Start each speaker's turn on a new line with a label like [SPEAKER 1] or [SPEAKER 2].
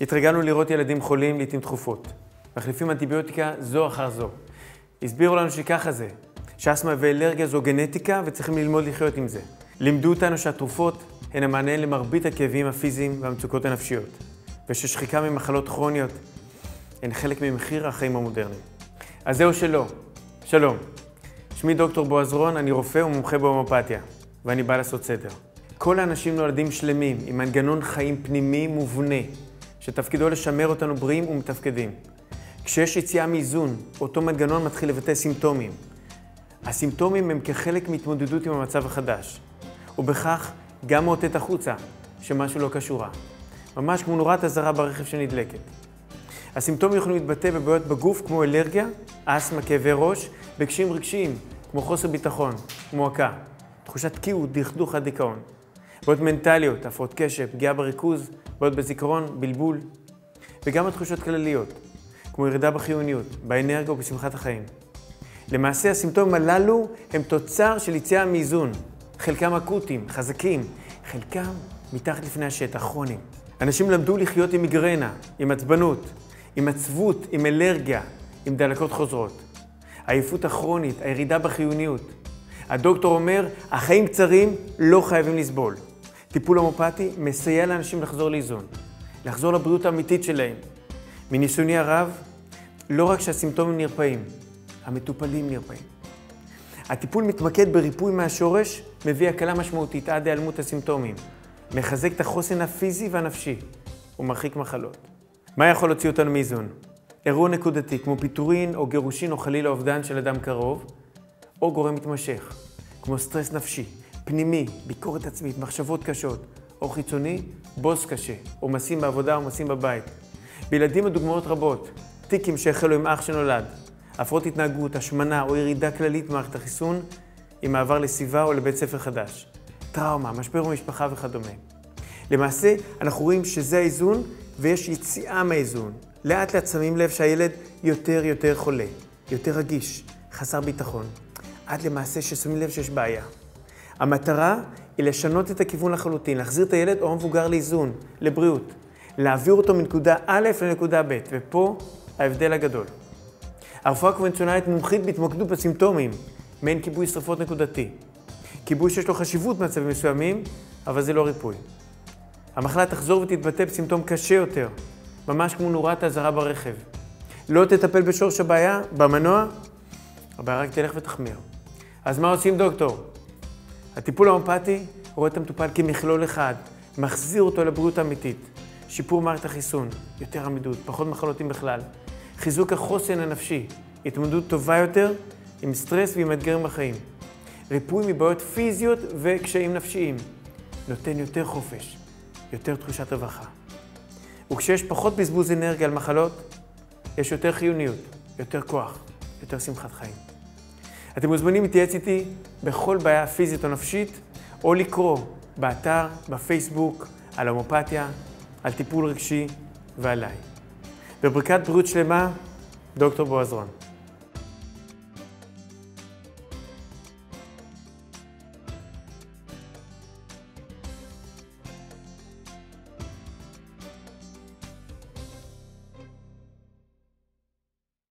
[SPEAKER 1] התרגלנו לראות ילדים חולים לעתים תכופות. מחליפים אנטיביוטיקה זו אחר זו. הסבירו לנו שככה זה, שאסמה ואלרגיה זו גנטיקה וצריכים ללמוד לחיות עם זה. לימדו אותנו שהתרופות הן המענה למרבית הכאבים הפיזיים והמצוקות הנפשיות, וששחיקה ממחלות כרוניות הן חלק ממחיר החיים המודרניים. אז זהו שלא. שלום. שמי דוקטור בועז רון, אני רופא ומומחה בהומאופתיה, ואני בא לעשות סדר. כל האנשים נולדים שלמים עם מנגנון חיים פנימי מובנה, שתפקידו לשמר אותנו בריאים ומתפקדים. כשיש יציאה מאיזון, אותו מנגנון מתחיל לבטא סימפטומים. הסימפטומים הם כחלק מהתמודדות עם המצב החדש, ובכך גם מאותת החוצה שמשהו לא קשורה. ממש כמו נורת אזהרה ברכב שנדלקת. הסימפטומים יכולים להתבטא בבעיות בגוף כמו אלרגיה, אסמה, כאבי ראש, בקשיים רגשיים כמו חוסר ביטחון, מועקה, תחושת תקיעות, דכדוך עד דיכאון. בעיות מנטליות, הפרעות קשב, פגיעה בריכוז, בעיות בזיכרון, בלבול, וגם התחושות כלליות, כמו ירידה בחיוניות, באנרגיה ובשמחת החיים. למעשה, הסימפטומים הללו הם תוצר של יציאה מאיזון, חלקם אקוטיים, חזקים, חלקם מתחת לפני השטח, כרוניים. אנשים למדו לחיות עם מיגרנה, עם עצבנות, עם עצבות, עם אלרגיה, עם דלקות חוזרות. העייפות הכרונית, הירידה בחיוניות. הדוקטור אומר, החיים קצרים, לא חייבים לסבול. טיפול הומאופתי מסייע לאנשים לחזור לאיזון, לחזור לבריאות האמיתית שלהם. מניסיוני הרב, לא רק שהסימפטומים נרפאים, המטופלים נרפאים. הטיפול מתמקד בריפוי מהשורש, מביא הקלה משמעותית עד היעלמות הסימפטומים, מחזק את החוסן הפיזי והנפשי ומרחיק מחלות. מה יכול להוציא אותנו מאיזון? אירוע נקודתי כמו פיטורין או גירושין או חלילה אובדן של אדם קרוב, או גורם מתמשך, כמו סטרס נפשי, פנימי, ביקורת עצמית, מחשבות קשות, או חיצוני, בוס קשה, עומסים בעבודה, עומסים בבית. בילדים הדוגמאות רבות, טיקים שהחלו עם אח שנולד, הפרעות התנהגות, השמנה או ירידה כללית במערכת החיסון, עם מעבר לסביבה או לבית ספר חדש, טראומה, משבר במשפחה וכדומה. למעשה, אנחנו רואים שזה האיזון ויש יציאה מהאיזון. לאט לאט שמים לב שהילד יותר חולה, יותר רגיש, חסר ביטחון, עד למעשה ששמים לב שיש בעיה. המטרה היא לשנות את הכיוון לחלוטין, להחזיר את הילד או המבוגר לאיזון, לבריאות, להעביר אותו מנקודה א' לנקודה ב', ופה ההבדל הגדול. הרפואה הקונבנציונלית מומחית בהתמקדות בסימפטומים, מעין כיבוי שרפות נקודתי. כיבוי שיש לו חשיבות במצבים מסוימים, אבל זה לא ריפוי. המחלה תחזור ותתבטא בסימפטום קשה יותר, ממש כמו נורת האזהרה ברכב. לא תטפל בשורש הבעיה, במנוע, הבעיה רק תלך ותחמיר. אז מה עושים דוקטור? הטיפול ההומאופתי רואה את המטופל כמכלול אחד, מחזיר אותו לבריאות האמיתית. שיפור מערכת החיסון, יותר עמידות, פחות מחלותים בכלל. חיזוק החוסן הנפשי, התמודדות טובה יותר עם סטרס ועם אתגרים בחיים. ריפוי מבעיות פיזיות וקשיים נפשיים. נותן יותר חופש, יותר תחושת רווחה. וכשיש פחות בזבוז אנרגיה על מחלות, יש יותר חיוניות, יותר כוח, יותר שמחת חיים. אתם מוזמנים להתייעץ איתי בכל בעיה פיזית או נפשית, או לקרוא באתר, בפייסבוק, על הומאופתיה, על טיפול רגשי ועליי. בברכת בריאות שלמה, דוקטור בועז רון.